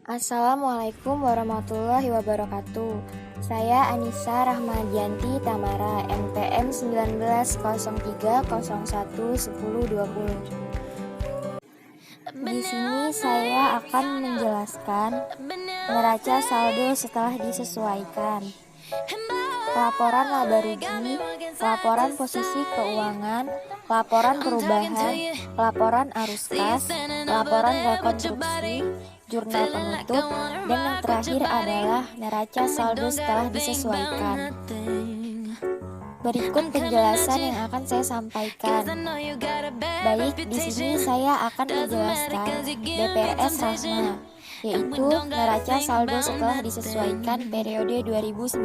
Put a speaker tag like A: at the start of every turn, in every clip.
A: Assalamualaikum warahmatullahi wabarakatuh. Saya Anissa Rahmadianti Tamara, NPM 1903011020. Di sini saya akan menjelaskan neraca saldo setelah disesuaikan. Laporan laba rugi, laporan posisi keuangan, laporan perubahan, laporan arus kas, laporan rekonstruksi, jurnal penutup, dan yang terakhir adalah neraca saldo setelah disesuaikan. Berikut penjelasan yang akan saya sampaikan. Baik, di sini saya akan menjelaskan DPRS Rasma, yaitu neraca saldo setelah disesuaikan periode 2019.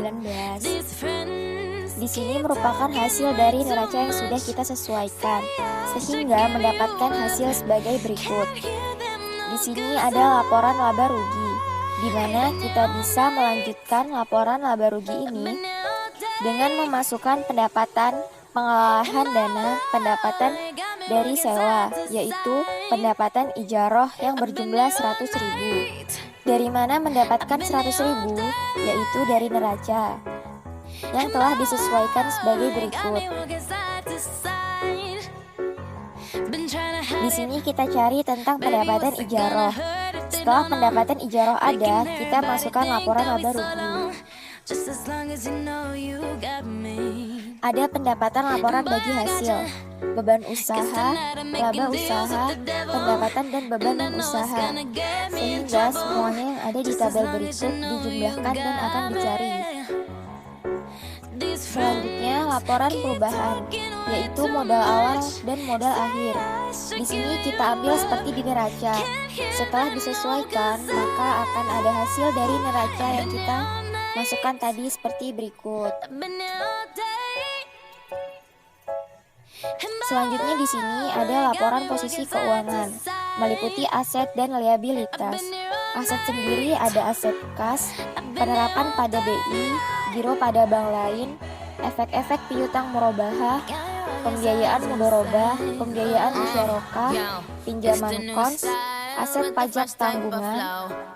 A: Di sini merupakan hasil dari neraca yang sudah kita sesuaikan, sehingga mendapatkan hasil sebagai berikut. Di sini ada laporan laba rugi, di mana kita bisa melanjutkan laporan laba rugi ini dengan memasukkan pendapatan pengelolaan dana pendapatan dari sewa, yaitu pendapatan ijaroh yang berjumlah 100.000. Dari mana mendapatkan 100.000? Yaitu dari neraca yang telah disesuaikan sebagai berikut. Di sini kita cari tentang pendapatan ijaroh. Setelah pendapatan ijaroh ada, kita masukkan laporan laba rugi. Ada pendapatan laporan bagi hasil, beban usaha, laba usaha, pendapatan dan beban non-usaha, sehingga semuanya yang ada di tabel berikut dijumlahkan dan akan dicari. Selanjutnya laporan perubahan, yaitu modal awal dan modal akhir. Di sini kita ambil seperti di neraca. Setelah disesuaikan, maka akan ada hasil dari neraca yang kita masukkan tadi seperti berikut. Selanjutnya di sini ada laporan posisi keuangan, meliputi aset dan liabilitas. Aset sendiri ada aset kas, penerapan pada BI, giro pada bank lain, efek-efek piutang murabahah, pembiayaan mudharabah, pembiayaan musyarakah, pinjaman kons, aset pajak tanggungan,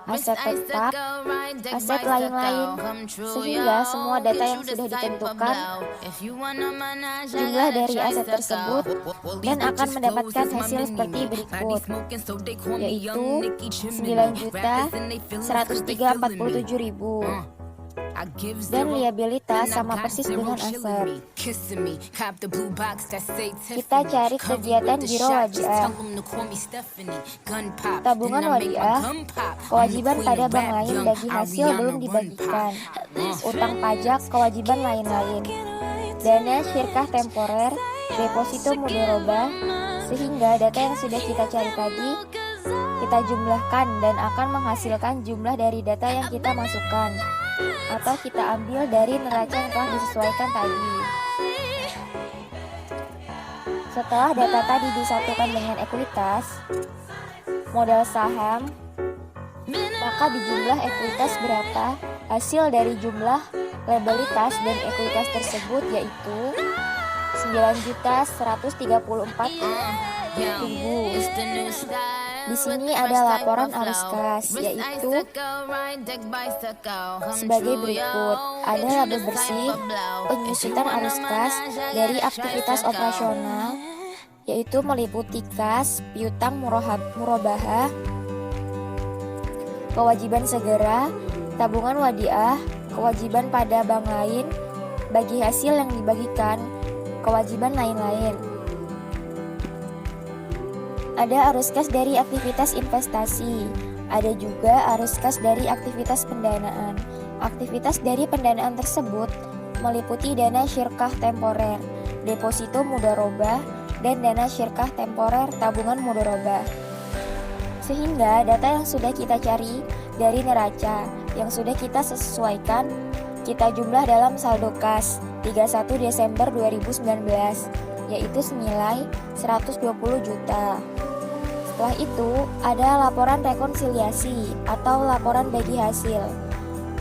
A: aset tetap, aset lain-lain, sehingga semua data yang sudah ditentukan, jumlah dari aset tersebut, dan akan mendapatkan hasil seperti berikut, yaitu 9.103.047.000. Dan liabilitas sama persis dengan aset. Kita cari kegiatan giro wadiah. Tabungan wadiah, kewajiban pada bank lain bagi hasil belum dibagikan, utang pajak, kewajiban lain-lain, dana syirkah temporer, deposito mudharabah, sehingga data yang sudah kita cari tadi kita jumlahkan dan akan menghasilkan jumlah dari data yang kita masukkan atau kita ambil dari neraca yang telah disesuaikan tadi. Setelah data tadi disatukan dengan ekuitas, modal saham, maka di jumlah ekuitas berapa hasil dari jumlah liabilitas dan ekuitas tersebut, yaitu 9.134.000. Di sini ada laporan arus kas, yaitu sebagai berikut. Ada laba bersih, penyusutan arus kas dari aktivitas operasional, yaitu meliputi kas, piutang murabahah, kewajiban segera, tabungan wadiah, kewajiban pada bank lain, bagi hasil yang dibagikan, kewajiban lain-lain. Ada arus kas dari aktivitas investasi, ada juga arus kas dari aktivitas pendanaan. Aktivitas dari pendanaan tersebut meliputi dana syirkah temporer, deposito mudharabah, dan dana syirkah temporer tabungan mudharabah. Sehingga data yang sudah kita cari dari neraca yang sudah kita sesuaikan, kita jumlah dalam saldo kas 31 Desember 2019, yaitu senilai 120 juta. Setelah itu, ada laporan rekonsiliasi atau laporan bagi hasil.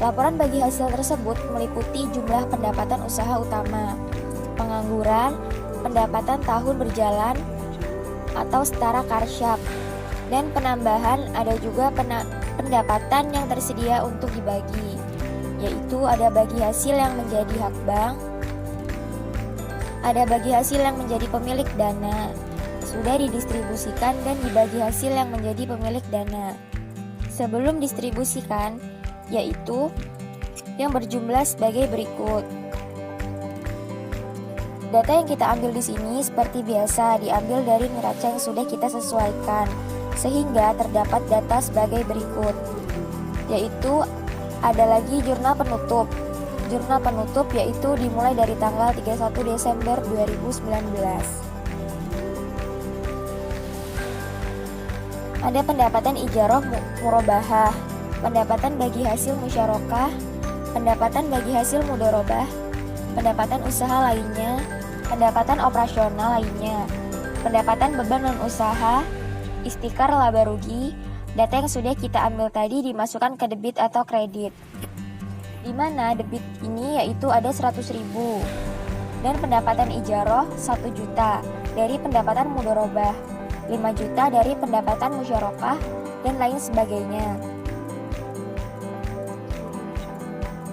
A: Laporan bagi hasil tersebut meliputi jumlah pendapatan usaha utama, pengangguran, pendapatan tahun berjalan atau setara karsyap, dan penambahan ada juga pendapatan yang tersedia untuk dibagi, yaitu ada bagi hasil yang menjadi hak bank, ada bagi hasil yang menjadi pemilik dana, sudah didistribusikan dan dibagi hasil yang menjadi pemilik dana. Sebelum distribusikan, yaitu yang berjumlah sebagai berikut. Data yang kita ambil di sini seperti biasa diambil dari neraca yang sudah kita sesuaikan, sehingga terdapat data sebagai berikut, yaitu ada lagi jurnal penutup. Jurnal penutup yaitu dimulai dari tanggal 31 Desember 2019. Ada pendapatan ijarah murabahah, pendapatan bagi hasil musyarakah, pendapatan bagi hasil mudharabah, pendapatan usaha lainnya, pendapatan operasional lainnya, pendapatan beban non-usaha, istikar laba rugi. Data yang sudah kita ambil tadi dimasukkan ke debit atau kredit, di mana debit ini yaitu ada 100.000, dan pendapatan ijarah 1 juta dari pendapatan mudharabah, 5 juta dari pendapatan musyarakah, dan lain sebagainya.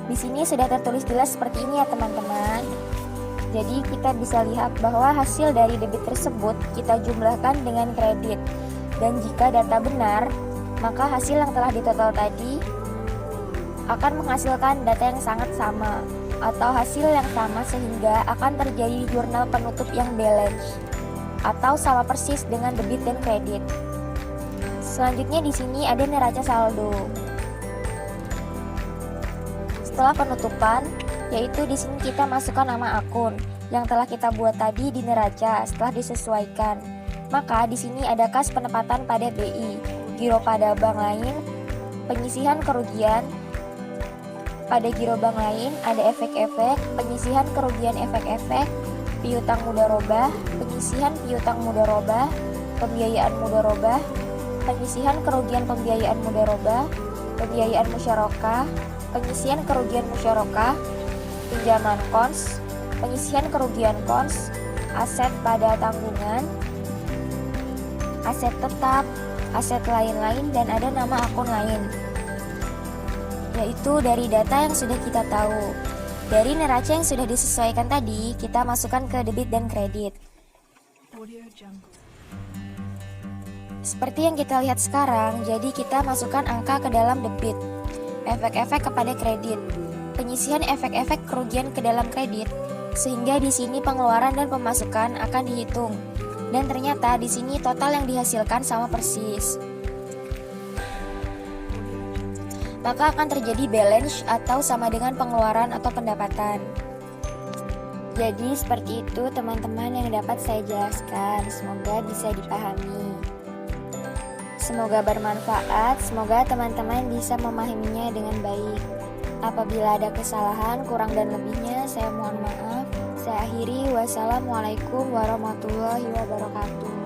A: Di sini sudah tertulis jelas seperti ini ya teman-teman. Jadi kita bisa lihat bahwa hasil dari debit tersebut kita jumlahkan dengan kredit. Dan jika data benar, maka hasil yang telah ditotal tadi akan menghasilkan data yang sangat sama atau hasil yang sama, sehingga akan terjadi jurnal penutup yang balance atau sama persis dengan debit dan kredit. Selanjutnya di sini ada neraca saldo. Setelah penutupan, yaitu di sini kita masukkan nama akun yang telah kita buat tadi di neraca setelah disesuaikan. Maka di sini ada kas penempatan pada BI, giro pada bank lain, penyisihan kerugian. Pada giro bank lain ada efek-efek, penyisihan kerugian efek-efek, piutang mudharabah, penyisihan piutang mudharabah, pembiayaan mudharabah, penyisihan kerugian pembiayaan mudharabah, pembiayaan musyarakah, penyisihan kerugian musyarakah, pinjaman kons, penyisihan kerugian kons, aset pada tanggungan, aset tetap, aset lain-lain, dan ada nama akun lain. Yaitu dari data yang sudah kita tahu. Dari neraca yang sudah disesuaikan tadi, kita masukkan ke debit dan kredit. Seperti yang kita lihat sekarang, jadi kita masukkan angka ke dalam debit, efek-efek kepada kredit, penyisihan efek-efek kerugian ke dalam kredit, sehingga di sini pengeluaran dan pemasukan akan dihitung. Dan ternyata di sini total yang dihasilkan sama persis. Maka akan terjadi balance atau sama dengan pengeluaran atau pendapatan. Jadi seperti itu teman-teman yang dapat saya jelaskan. Semoga bisa dipahami. Semoga bermanfaat. Semoga teman-teman bisa memahaminya dengan baik. Apabila ada kesalahan, kurang dan lebihnya saya mohon maaf. Saya akhiri. Wassalamualaikum warahmatullahi wabarakatuh.